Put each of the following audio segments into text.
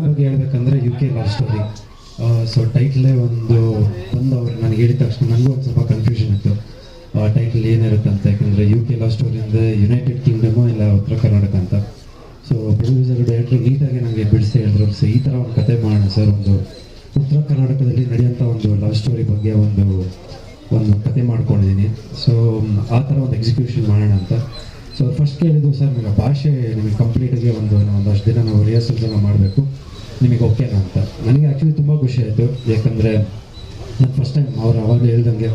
ಬಗ್ಗೆ ಹೇಳ್ಬೇಕಂದ್ರೆ UK love story. So ಟೈಟ್ಲೇ ಒಂದು ಅವ್ರು ನನಗೆ ಹೇಳಿದ ತಕ್ಷಣ ನನಗೂ ಒಂದು ಸ್ವಲ್ಪ ಕನ್ಫ್ಯೂಷನ್ ಇತ್ತು, ಟೈಟಲ್ ಏನಿರುತ್ತೆ ಅಂತ. ಯಾಕಂದರೆ UK ಲವ್ ಸ್ಟೋರಿ ಅಂದರೆ ಯುನೈಟೆಡ್ ಕಿಂಗ್ಡಮು ಇಲ್ಲ ಉತ್ತರ ಕರ್ನಾಟಕ ಅಂತ. ಸೊ ಪ್ರೊಡ್ಯೂಸರ್ ಡೈರೆಕ್ಟ್ರು ನೀಟಾಗಿ ನನಗೆ ಬಿಡಿಸಿ ಹೇಳಿದ್ರು, ಸೊ ಈ ಥರ ಒಂದು ಕತೆ ಮಾಡೋಣ ಸರ್, ಒಂದು ಉತ್ತರ ಕರ್ನಾಟಕದಲ್ಲಿ ನಡೆಯುವಂಥ ಒಂದು ಲವ್ ಸ್ಟೋರಿ ಬಗ್ಗೆ ಒಂದು ಕತೆ ಮಾಡ್ಕೊಂಡಿದ್ದೀನಿ. ಸೊ ಆ ಥರ ಒಂದು ಎಕ್ಸಿಕ್ಯೂಷನ್ ಮಾಡೋಣ ಅಂತ. ಸೊ ಫಸ್ಟ್ ಕೇಳಿದ್ದು, ಸರ್ ನಿಮಗೆ ಭಾಷೆ ನಿಮಗೆ ಕಂಪ್ಲೀಟಾಗಿ ಒಂದಷ್ಟು ದಿನ ನಾವು ರಿಹರ್ಸಲ್ಸ್ ಎಲ್ಲ ಮಾಡಬೇಕು, ನಿಮಗೆ ಓಕೆನಾ ಅಂತ. ನನಗೆ ಆ್ಯಕ್ಚುಲಿ ತುಂಬ ಖುಷಿ ಆಯಿತು, ಯಾಕಂದರೆ ನಾನು ಫಸ್ಟ್ ಟೈಮ್ ಅವ್ರು ಅವಾಗಲೇ ಹೇಳ್ದಂಗೆ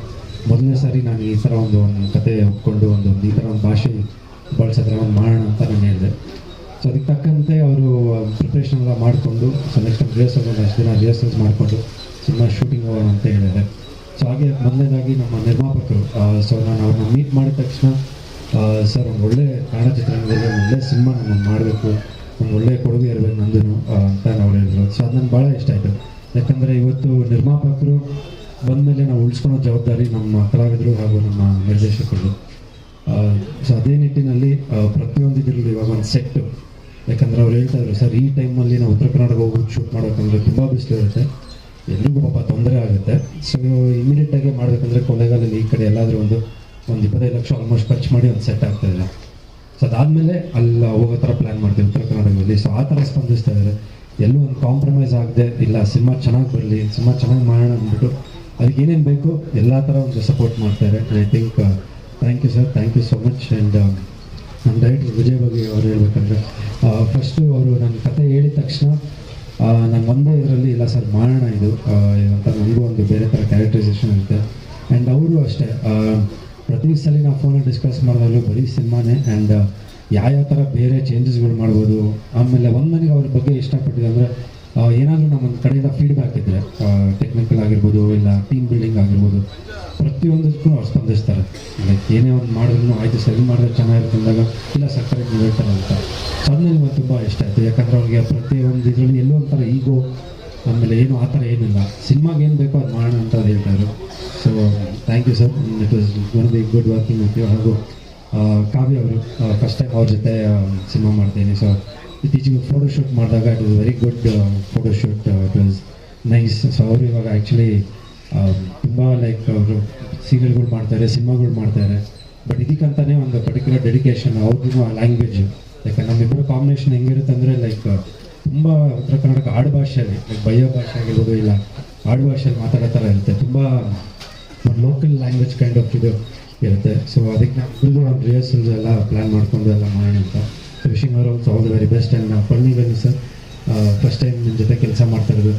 ಮೊದಲನೇ ಸಾರಿ ನಾನು ಈ ಥರ ಒಂದು ಕತೆ ಒಪ್ಕೊಂಡು ಈ ಥರ ಒಂದು ಭಾಷೆ ಬಳಸೋ ಥರ ಒಂದು ಮಾಡೋಣ ಅಂತ ನಾನು ಹೇಳಿದೆ. ಸೊ ಅದಕ್ಕೆ ತಕ್ಕಂತೆ ಅವರು ಪ್ರಿಪ್ರೇಷನ್ ಎಲ್ಲ ಮಾಡಿಕೊಂಡು, ಸೊ ನೆಕ್ಸ್ಟ್ ಟೈಮ್ ಒಂದಷ್ಟು ದಿನ ರಿಹರ್ಸಲ್ಸ್ ಮಾಡಿಕೊಂಡು ಸಿನಿಮಾ ಶೂಟಿಂಗ್ ಹೋಗೋಣ ಅಂತ ಹೇಳಿದ್ದಾರೆ. ಸೊ ಹಾಗೆ ಮೊದಲನೇದಾಗಿ ನಮ್ಮ ನಿರ್ಮಾಪಕರು, ಸೊ ನಾನು ಅವ್ರನ್ನ ಮೀಟ್ ಮಾಡಿದ ತಕ್ಷಣ ಸರ್ ಒಂದು ಒಳ್ಳೆ ಕನ್ನಡ ಚಿತ್ರರಂಗದಲ್ಲಿ ಒಂದು ಒಳ್ಳೆ ಸಿನಿಮಾ ನಾನು ಮಾಡಬೇಕು, ಒಂದು ಒಳ್ಳೆ ಕೊಡುಗೆ ಇರಬೇಕು ನಂದು ಅಂತ ನಾವು ಹೇಳಿದ್ರು. ಸೊ ಅದು ನನಗೆ ಭಾಳ ಇಷ್ಟ ಆಯಿತು. ಯಾಕಂದರೆ ಇವತ್ತು ನಿರ್ಮಾಪಕರು ಬಂದಮೇಲೆ ನಾವು ಉಳಿಸ್ಕೊಳೋ ಜವಾಬ್ದಾರಿ ನಮ್ಮ ಕಲಾವಿದರು ಹಾಗೂ ನಮ್ಮ ನಿರ್ದೇಶಕರು. ಸೊ ಅದೇ ನಿಟ್ಟಿನಲ್ಲಿ ಪ್ರತಿಯೊಂದು ಇದರಲ್ಲೂ ಇವಾಗ ಒಂದು ಸೆಟ್ಟು, ಯಾಕಂದರೆ ಅವ್ರು ಹೇಳ್ತಾಯಿದ್ರು, ಸರ್ ಈ ಟೈಮಲ್ಲಿ ನಾವು ಉತ್ತರ ಕನ್ನಡ ಹೋಗಿ ಶೂಟ್ ಮಾಡೋಕ್ಕಂದ್ರೆ ತುಂಬ ಬಿಸಿಲು ಇರುತ್ತೆ, ಎಲ್ರಿಗೂ ಪಾಪ ತೊಂದರೆ ಆಗುತ್ತೆ. ಸೊ ಇಮಿಡಿಯೇಟಾಗಿ ಮಾಡಬೇಕಂದ್ರೆ ಕೊಳ್ಳೇಗಾಲದಲ್ಲಿ ಈ ಕಡೆ ಎಲ್ಲಾದರೂ ಒಂದು 25 ಲಕ್ಷ ಆಲ್ಮೋಸ್ಟ್ ಖರ್ಚು ಮಾಡಿ ಒಂದು ಸೆಟ್ ಆಗ್ತಾಯಿದೆ. ಸೊ ಅದಾದಮೇಲೆ ಅಲ್ಲಿ ಹೋಗೋ ಥರ ಪ್ಲ್ಯಾನ್ ಮಾಡ್ತೀವಿ ಉತ್ತರ ಕನ್ನಡದಲ್ಲಿ. ಸೊ ಆ ಥರ ಸ್ಪಂದಿಸ್ತಾ ಇದ್ದಾರೆ, ಎಲ್ಲೂ ಒಂದು ಕಾಂಪ್ರಮೈಸ್ ಆಗದೆ, ಇಲ್ಲ ಸಿನಿಮಾ ಚೆನ್ನಾಗಿ ಬರಲಿ, ಸಿನಿಮಾ ಚೆನ್ನಾಗಿ ಮಾಡೋಣ ಅಂದ್ಬಿಟ್ಟು ಅದಕ್ಕೆ ಏನೇನು ಬೇಕು ಎಲ್ಲ ಥರ ಒಂದು ಸಪೋರ್ಟ್ ಮಾಡ್ತಾರೆ. I think thank you sir, thank you so much. And ನಮ್ಮ ಡೈರೆಕ್ಟರ್ ವಿಜಯ್ ಬಗ್ಗೆ ಅವ್ರು ಹೇಳ್ಬೇಕಂದ್ರೆ, ಫಸ್ಟು ಅವರು ನನ್ನ ಕತೆ ಹೇಳಿದ ತಕ್ಷಣ ನಾನು ಒಂದೇ ಇದರಲ್ಲಿ ಇಲ್ಲ ಸರ್ ಮಾಡೋಣ ಇದು ಅಂತ, ನನಗೂ ಒಂದು ಬೇರೆ ಥರ ಕ್ಯಾರೆಕ್ಟರೈಸೇಷನ್ ಇರುತ್ತೆ. ಆ್ಯಂಡ್ ಅವರು ಅಷ್ಟೇ, ಪ್ರತಿ ಸಲ ನಾವು ಫೋನಲ್ಲಿ ಡಿಸ್ಕಸ್ ಮಾಡಿದಾಗಲೂ ಬರೀ ಸಿನಿಮಾನೇ, ಆ್ಯಂಡ್ ಯಾವ ಥರ ಬೇರೆ ಚೇಂಜಸ್ಗಳು ಮಾಡ್ಬೋದು. ಆಮೇಲೆ ನನಗೆ ಅವ್ರ ಬಗ್ಗೆ ಇಷ್ಟಪಟ್ಟಿದೆ ಅಂದರೆ, ಏನಾದರೂ ನಮ್ಮ ಕಡೆಯಿಂದ ಫೀಡ್ಬ್ಯಾಕ್ ಇದ್ದರೆ, ಟೆಕ್ನಿಕಲ್ ಆಗಿರ್ಬೋದು ಇಲ್ಲ ಟೀಮ್ ಬಿಲ್ಡಿಂಗ್ ಆಗಿರ್ಬೋದು, ಪ್ರತಿಯೊಂದಕ್ಕೂ ಅವ್ರು ಸ್ಪಂದಿಸ್ತಾರೆ. ಲೈಕ್ ಏನೇ ಒಂದು ಮಾಡಿದ್ರು ಆಯಿತು ಸರ್, ಇದು ಮಾಡಿದ್ರೆ ಚೆನ್ನಾಗಿರುತ್ತೆ ಅಂದಾಗ, ಇಲ್ಲ ಸರ್ ಕರೆಕ್ಟ್ ನೀವು ಹೇಳ್ತಾರೆ ಅಂತ. ಸೊ ಅದು ನನಗೆ ತುಂಬ ಇಷ್ಟ ಆಯಿತು. ಯಾಕಂದರೆ ಅವ್ರಿಗೆ ಪ್ರತಿಯೊಂದು ಇದರಲ್ಲಿ ಎಲ್ಲೋ ಒಂಥರ ಈಗೋ, ಆಮೇಲೆ ಏನು ಆ ಥರ ಏನಿಲ್ಲ, ಸಿನಿಮಾಗೆ ಏನು ಬೇಕೋ ಅದು ಮಾಡೋಣ ಅಂತ ಅದು ಹೇಳ್ತಾರೆ. So thank you sir, it was gonna be good working with you. ಹಾಗೂ ಕಾವ್ಯ ಅವರು ಫಸ್ಟ್ ಟೈಮ್ ಅವ್ರ ಜೊತೆ ಸಿನಿಮಾ ಮಾಡ್ತೀನಿ. ಸೊ ಇತ್ತೀಚೆಗೆ ಫೋಟೋಶೂಟ್ ಮಾಡಿದಾಗ it was very good photoshoot, it was nice. So ಅವರು ಇವಾಗ ಆ್ಯಕ್ಚುಲಿ ತುಂಬ ಲೈಕ್ ಅವರು ಸೀರಿಯಲ್ಗಳು ಮಾಡ್ತಾರೆ, ಸಿನಿಮಾಗಳು ಮಾಡ್ತಾರೆ. ಬಟ್ ಇದಕ್ಕಂತಲೇ ಒಂದು ಪರ್ಟಿಕ್ಯುಲರ್ ಡೆಡಿಕೇಶನ್ ಅವ್ರಿಗೂ ಆ ಲ್ಯಾಂಗ್ವೇಜ್. ಯಾಕಂದ್ರೆ ನಮ್ಮಿಬ್ಬರು ಕಾಂಬಿನೇಷನ್ ಹೆಂಗಿರುತ್ತೆ ಅಂದರೆ, ಲೈಕ್ ತುಂಬ ಉತ್ತರ ಕರ್ನಾಟಕ ಆಡು ಭಾಷೆಯಲ್ಲಿ, ಲೈಕ್ ಬಯ್ಯೋ ಭಾಷೆ ಆಗಿರ್ಬೋದು ಇಲ್ಲ ಆಡು ಭಾಷೆಯಲ್ಲಿ ಮಾತಾಡೋ ಥರ ಇರುತ್ತೆ, ತುಂಬ ಒಂದು ಲೋಕಲ್ ಲ್ಯಾಂಗ್ವೇಜ್ ಕೈಂಡ್ ಆಫ್ ಇದು ಇರುತ್ತೆ. ಸೊ ಅದಕ್ಕೆ ನಾವು ಫುಲ್ಲು ಒಂದು ರಿಹರ್ಸಲ್ಸ್ ಎಲ್ಲ ಪ್ಲ್ಯಾನ್ ಮಾಡಿಕೊಂಡು ಎಲ್ಲ ಮಾಡೋಣ ಅಂತ. ಸೊ ವಿಶಿಂಗ್ ಅವರು all the very best. And ಪಳ್ಳಿಗಲ್ಲಿ ಸರ್ ಫಸ್ಟ್ ಟೈಮ್ ನಿಮ್ಮ ಜೊತೆ ಕೆಲಸ ಮಾಡ್ತಾಯಿರೋದು.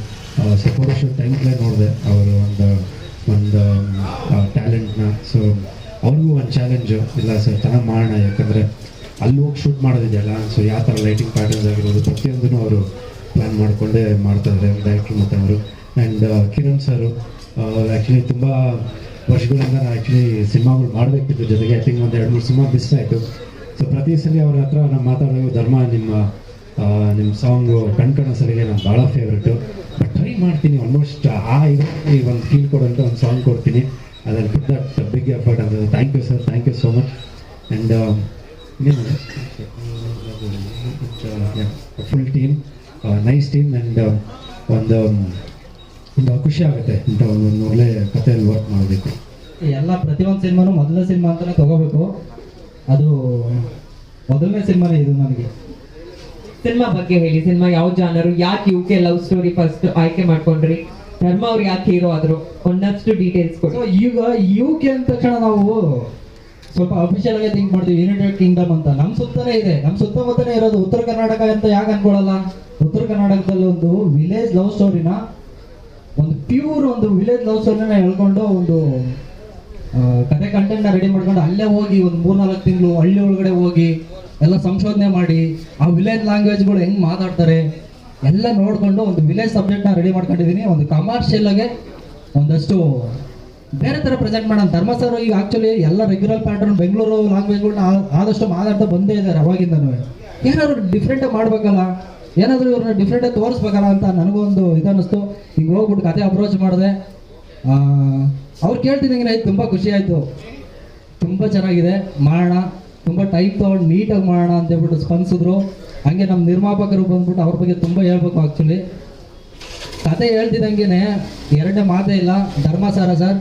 ಸೊ ಫೋಟೋಶೂಟ್ ಟೈಮ್ಲೇ ನೋಡಿದೆ ಅವರು ಒಂದು ಟ್ಯಾಲೆಂಟ್ನ. ಸೊ ಅವ್ರಿಗೂ ಒಂದು ಚಾಲೆಂಜು, ಇಲ್ಲ ಸರ್ ಚೆನ್ನಾಗಿ ಮಾಡೋಣ, ಯಾಕಂದರೆ ಅಲ್ಲಿ ಹೋಗಿ ಶೂಟ್ ಮಾಡೋದಿದೆಯಲ್ಲ. ಸೊ ಯಾವ ಥರ ಲೈಟಿಂಗ್ ಪ್ಯಾಟರ್ನ್ಸ್ ಆಗಿರೋದು ಪ್ರತಿಯೊಂದೂ ಅವರು ಪ್ಲ್ಯಾನ್ ಮಾಡಿಕೊಂಡೇ ಮಾಡ್ತಾಯಿದ್ದಾರೆ ಡೈರೆಕ್ಟ್ರು ಮತ್ತು ಅವರು. ಆ್ಯಂಡ್ ಕಿರಣ್ ಸರು ಆ್ಯಕ್ಚುಲಿ ತುಂಬ ವರ್ಷಗಳಿಂದ ನಾನು ಆ್ಯಕ್ಚುಲಿ ಸಿನಿಮಾಗಳು ಮಾಡಬೇಕಿತ್ತು ಜೊತೆಗೆ. ಐ ಥಿಂಕ್ ಒಂದು 2-3 ಸಿನಿಮಾ ಮಿಸ್ ಆಯಿತು. ಸೊ ಪ್ರತಿ ಸಲ ಅವ್ರ ಹತ್ರ ನಾವು ಮಾತಾಡೋದು, ಧರ್ಮ ನಿಮ್ಮ ಸಾಂಗು ಕಣ್ಕಣ ಸರಿಗೆ ನಾನು ಭಾಳ ಫೇವ್ರೇಟು, ಬಟ್ ಟ್ರೈ ಮಾಡ್ತೀನಿ ಆಲ್ಮೋಸ್ಟ್ ಇದರಲ್ಲಿ ಒಂದು ಫೀಲ್ ಕೊಡೋಂಥ ಒಂದು ಸಾಂಗ್ ಕೊಡ್ತೀನಿ, ಅದರಲ್ಲಿ ಪುಟ್ ದಟ್ ಬಿಗ್ ಎಫರ್ಟ್ ಅಂತ. Thank you sir, thank you so much. And full team, nice team. And ಒಂದು ಖುಷಿ ಆಗುತ್ತೆ ಇಂಥ ಒಂದು ಒಳ್ಳೆ ಕಥೆಯಲ್ಲಿ ವರ್ಕ್ ಮಾಡೋದಕ್ಕೆ. ಎಲ್ಲ ಪ್ರತಿಯೊಂದು ಸಿನಿಮಾನು ಮೊದಲನೇ ಸಿನಿಮಾ ಅಂತಲೇ ತಗೋಬೇಕು, ಅದು ಮೊದಲನೇ ಸಿನಿಮಾನೇ ಇದು ನನಗೆ. ಸಿನಿಮಾ ಬಗ್ಗೆ ಹೇಳಿ, ಸಿನಿಮಾ ಯಾವ ಜಾನರು, ಯಾಕೆ UK ಲವ್ ಸ್ಟೋರಿ ಫಸ್ಟ್ ಆಯ್ಕೆ ಮಾಡ್ಕೊಂಡ್ರಿ, ಧರ್ಮ ಅವ್ರು ಯಾಕೆ ಹೀರೋ ಆದ್ರು, ಒಂದಷ್ಟು ಡೀಟೇಲ್ಸ್ ಕೊಡಿ. ಸೊ ಈಗ UK ಅಂದ ತಕ್ಷಣ ನಾವು ಸ್ವಲ್ಪ ಅಫಿಷಿಯಲ್ ಆಗಿ ಥಿಂಕ್ ಮಾಡ್ತೀವಿ ಯುನೈಟೆಡ್ ಕಿಂಗ್ಡಮ್ ಅಂತ. ನಮ್ಮ ಸುತ್ತನೇ ಇದೆ, ನಮ್ಮ ಸುತ್ತಮುತ್ತನೇ ಇರೋದು ಉತ್ತರ ಕರ್ನಾಟಕ ಅಂತ ಯಾಕೆ ಅನ್ಕೊಳ್ಳಲ್ಲ? ಉತ್ತರ ಕರ್ನಾಟಕದಲ್ಲಿ ಒಂದು ವಿಲೇಜ್ ಲವ್ ಸ್ಟೋರಿನ, ಒಂದು ಪ್ಯೂರ್ ಒಂದು ವಿಲೇಜ್ ಲವ್ ಸ್ಟೋರಿನ ಹೇಳ್ಕೊಂಡು ಒಂದು ಕತೆ ಕಂಟೆಂಟ್ನ ರೆಡಿ ಮಾಡ್ಕೊಂಡು ಅಲ್ಲೇ ಹೋಗಿ ಒಂದು 3-4 ತಿಂಗಳು ಹಳ್ಳಿ ಒಳಗಡೆ ಹೋಗಿ ಎಲ್ಲ ಸಂಶೋಧನೆ ಮಾಡಿ ಆ ವಿಲೇಜ್ ಲ್ಯಾಂಗ್ವೇಜ್ಗಳು ಹೆಂಗೆ ಮಾತಾಡ್ತಾರೆ ಎಲ್ಲ ನೋಡಿಕೊಂಡು ಒಂದು ವಿಲೇಜ್ ಸಬ್ಜೆಕ್ಟ್ನ ರೆಡಿ ಮಾಡ್ಕೊಂಡಿದ್ದೀನಿ. ಒಂದು ಕಮರ್ಷಿಯಲ್ ಆಗಿ ಒಂದಷ್ಟು ಬೇರೆ ಥರ ಪ್ರೆಸೆಂಟ್ ಮಾಡೋಣ. ಧರ್ಮ ಸರ್ ಈಗ ಆ್ಯಕ್ಚುಲಿ ಎಲ್ಲ ರೆಗ್ಯುಲರ್ ಪ್ಯಾಟರ್ನ್ ಬೆಂಗಳೂರು ಲ್ಯಾಂಗ್ವೇಜ್ಗಳನ್ನ ಆದಷ್ಟು ಮಾತಾಡ್ತಾ ಬಂದೇ ಇದ್ದಾರೆ ಅವಾಗಿಂದನೂ. ಏನಾದ್ರು ಡಿಫ್ರೆಂಟಾಗಿ ಮಾಡಬೇಕಲ್ಲ, ಏನಾದರೂ ಇವ್ರನ್ನ ಡಿಫ್ರೆಂಟಾಗಿ ತೋರಿಸ್ಬೇಕಲ್ಲ ಅಂತ ನನಗೊಂದು ಇದನ್ನಿಸ್ತು. ಹಿಂಗೆ ಹೋಗ್ಬಿಟ್ಟು ಕತೆ ಅಪ್ರೋಚ್ ಮಾಡಿದೆ. ಅವ್ರು ಕೇಳ್ತಿದ್ದಂಗೆ ತುಂಬ ಖುಷಿ ಆಯಿತು, ತುಂಬ ಚೆನ್ನಾಗಿದೆ ಮಾಡೋಣ, ತುಂಬ ಟೈಮ್ ತೊಗೊಂಡು ನೀಟಾಗಿ ಮಾಡೋಣ ಅಂತ ಹೇಳ್ಬಿಟ್ಟು ಸ್ಪಂದಿಸಿದ್ರು. ಹಂಗೆ ನಮ್ಮ ನಿರ್ಮಾಪಕರು ಬಂದ್ಬಿಟ್ಟು ಅವ್ರ ಬಗ್ಗೆ ತುಂಬ ಹೇಳ್ಬೇಕು ಆ್ಯಕ್ಚುಲಿ. ಕತೆ ಹೇಳ್ತಿದ್ದಂಗೆ ಎರಡನೇ ಮಾತೇ ಇಲ್ಲ. ಧರ್ಮಸಾರ ಸರ್,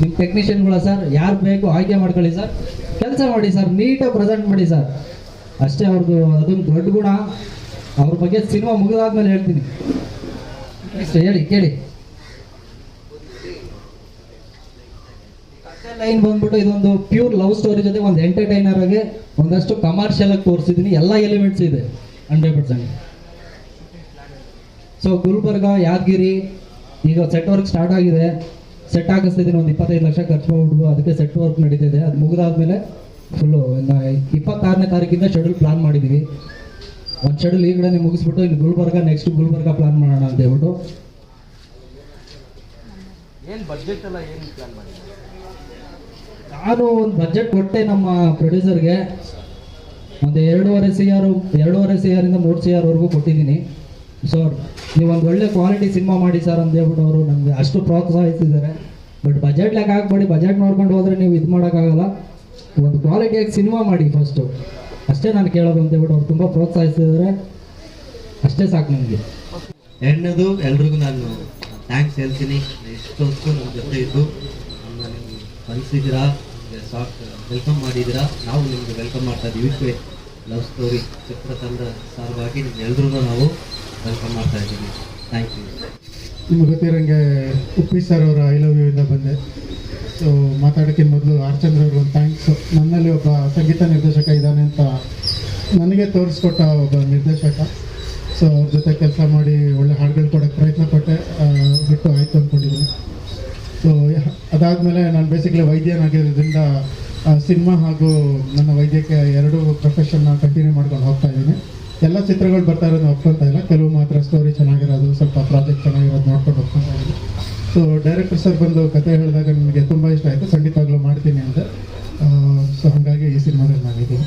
ನಿಮ್ಮ ಟೆಕ್ನಿಷಿಯನ್ಗಳ ಸರ್, ಯಾರು ಬೇಕು ಆಯ್ಕೆ ಮಾಡ್ಕೊಳ್ಳಿ ಸರ್, ಕೆಲಸ ಮಾಡಿ ಸರ್, ನೀಟಾಗಿ ಪ್ರೆಸೆಂಟ್ ಮಾಡಿ ಸರ್. ಅಷ್ಟೇ ಅವ್ರದ್ದು ಅದೊಂದು ದೊಡ್ಡ ಗುಣ. ಅವ್ರ ಬಗ್ಗೆ ಸಿನಿಮಾ ಮುಗಿದಾದ್ಮೇಲೆ ಹೇಳ್ತೀನಿ. ಅಷ್ಟೇ ಹೇಳಿ ಕೇಳಿ. ಲೈನ್ ಬಂದ್ಬಿಟ್ಟು ಇದೊಂದು ಪ್ಯೂರ್ ಲವ್ ಸ್ಟೋರಿ ಜೊತೆ ಒಂದು ಎಂಟರ್ಟೈನರ್ ಆಗಿ ಒಂದಷ್ಟು ಕಮರ್ಷಿಯಲ್ ಆಗಿ ತೋರಿಸಿದ್ದೀನಿ. ಎಲ್ಲ ಎಲಿಮೆಂಟ್ಸ್ ಇದೆ 100%. ಸೊ ಗುಲ್ಬರ್ಗ, ಯಾದಗಿರಿ ಈಗ ಸೆಟ್ ವರ್ಕ್ ಸ್ಟಾರ್ಟ್ ಆಗಿದೆ. ಸೆಟ್ ಹಾಕಿಸ್ತಿದ್ದೀನಿ, ಒಂದು 25 ಲಕ್ಷ ಖರ್ಚು ಮಾಡ್ಬಿಟ್ಟು ಅದಕ್ಕೆ ಸೆಟ್ ವರ್ಕ್ ನಡೀತಿದೆ. ಅದು ಮುಗಿದಾದ್ಮೇಲೆ ಫುಲ್ಲು 26ನೇ ತಾರೀಕಿಂದ ಶೆಡ್ಯೂಲ್ ಪ್ಲಾನ್ ಮಾಡಿದ್ದೀವಿ. ಒಂದು ಶೆಡ್ಯೂಲ್ ಈ ಕಡೆ ಮುಗಿಸ್ಬಿಟ್ಟು ಇನ್ನು ಗುಲ್ಬರ್ಗ, ನೆಕ್ಸ್ಟ್ ಗುಲ್ಬರ್ಗ ಪ್ಲಾನ್ ಮಾಡೋಣ ಅಂತ ಹೇಳ್ಬಿಟ್ಟು. ಏನು ಬಡ್ಜೆಟ್ ಎಲ್ಲ ಏನು ಪ್ಲಾನ್ ಮಾಡಿದ್ದೀವಿ? ನಾನು ಒಂದು ಬಜೆಟ್ ಕೊಟ್ಟೆ ನಮ್ಮ ಪ್ರೊಡ್ಯೂಸರ್ಗೆ. ಒಂದು 2.5 CR ಇಂದ 3 CR ವರೆಗೂ ಕೊಟ್ಟಿದ್ದೀನಿ. ಸೊ ನೀವು ಒಂದು ಒಳ್ಳೆ ಕ್ವಾಲಿಟಿ ಸಿನಿಮಾ ಮಾಡಿ ಸರ್ ಅಂತ ಹೇಳ್ಬಿಟ್ಟು ಅವರು ನಮಗೆ ಅಷ್ಟು ಪ್ರೋತ್ಸಾಹಿಸಿದ್ದಾರೆ. ಬಟ್ ಬಜೆಟ್ ಲೆಕ್ಕ ಹಾಕ್ಬೇಡಿ, ಬಜೆಟ್ ನೋಡ್ಕೊಂಡು ಹೋದರೆ ನೀವು ಇದು ಮಾಡೋಕ್ಕಾಗಲ್ಲ. ಒಂದು ಕ್ವಾಲಿಟಿಯಾಗಿ ಸಿನಿಮಾ ಮಾಡಿ ಫಸ್ಟು, ಅಷ್ಟೇ ನಾನು ಕೇಳೋದು ಅಂತ ಹೇಳ್ಬಿಟ್ಟು ಅವ್ರು ತುಂಬ ಪ್ರೋತ್ಸಾಹಿಸಿದ್ದಾರೆ. ಅಷ್ಟೇ ಸಾಕು ನನಗೆ. ಎರಡನೇದು, ಎಲ್ರಿಗೂ ನಾನು ಥ್ಯಾಂಕ್ಸ್ ಹೇಳ್ತೀನಿ. ಇಷ್ಟೊತ್ತು ನಮ್ಮ ಜೊತೆ ಇದ್ದು ನಮ್ಮನ್ನು ನೀವು ಕಲಿಸಿದ್ದೀರಾ, ವೆಲ್ಕಮ್ ಮಾಡಿದ್ದೀರಾ. ನಾವು ನಿಮಗೆ ವೆಲ್ಕಮ್ ಮಾಡ್ತಾ ಇದ್ದೀವಿ. ಯುಕೆ ಲವ್ ಸ್ಟೋರಿ ಚಿತ್ರತಂಡ ಸಲುವಾಗಿ ನಿಮ್ಗೆಲ್ರಿಗೂ ನಾವು ವೆಲ್ಕಮ್ ಮಾಡ್ತಾ ಇದ್ದೀವಿ. Thank you. ನಿಮಗೆ ಗೊತ್ತಿರೋಂಗೆ ಉಪ್ಪಿ ಸರ್ ಅವರ ಐ ಲವ್ ಯು ಇಂದ ಬಂದೆ. ಸೊ ಮಾತಾಡೋಕ್ಕಿಂತ ಮೊದಲು ಆರ್ಚಂದ್ರ ಅವ್ರಿಗೆ ಒಂದು ಥ್ಯಾಂಕ್ಸು. ನನ್ನಲ್ಲಿ ಒಬ್ಬ ಸಂಗೀತ ನಿರ್ದೇಶಕ ಇದ್ದಾನೆ ಅಂತ ನನಗೆ ತೋರಿಸ್ಕೊಟ್ಟ ಒಬ್ಬ ನಿರ್ದೇಶಕ. ಸೊ ಅವ್ರ ಜೊತೆ ಕೆಲಸ ಮಾಡಿ ಒಳ್ಳೆ ಹಾಡುಗಳು ಕೊಡೋಕ್ಕೆ ಪ್ರಯತ್ನ ಪಟ್ಟೆ, ಬಿಟ್ಟು ಆಯಿತು ಅಂದ್ಕೊಂಡಿದ್ದೀನಿ. ಸೊ ಅದಾದಮೇಲೆ ನಾನು ಬೇಸಿಕಲಿ ವೈದ್ಯನಾಗಿರೋದ್ರಿಂದ ಸಿನಿಮಾ ಹಾಗೂ ನನ್ನ ವೈದ್ಯಕೀಯ ಎರಡೂ ಪ್ರೊಫೆಷನ್ನ ಕಂಟಿನ್ಯೂ ಮಾಡ್ಕೊಂಡು ಹೋಗ್ತಾ ಇದ್ದೀನಿ. ಎಲ್ಲ ಚಿತ್ರಗಳು ಬರ್ತಾ ಇರೋದು ಒಪ್ಕೊಳ್ತಾ ಇಲ್ಲ, ಕೆಲವು ಮಾತ್ರ ಸ್ಟೋರಿ ಚೆನ್ನಾಗಿರೋದು, ಸ್ವಲ್ಪ ಪ್ರಾಜೆಕ್ಟ್ ಚೆನ್ನಾಗಿರೋದು ನೋಡ್ಕೊಂಡು ಹೋಗ್ತಾ ಇದ್ದೀನಿ. ಸೊ ಡೈರೆಕ್ಟರ್ ಸರ್ ಬಂದು ಕತೆ ಹೇಳಿದಾಗ ನನಗೆ ತುಂಬ ಇಷ್ಟ ಆಯಿತು, ಖಂಡಿತವಾಗ್ಲೂ ಮಾಡ್ತೀನಿ ಅಂತ. ಸೊ ಹಾಗಾಗಿ ಈ ಸಿನಿಮಾದಲ್ಲಿ ನಾನಿದ್ದೀನಿ.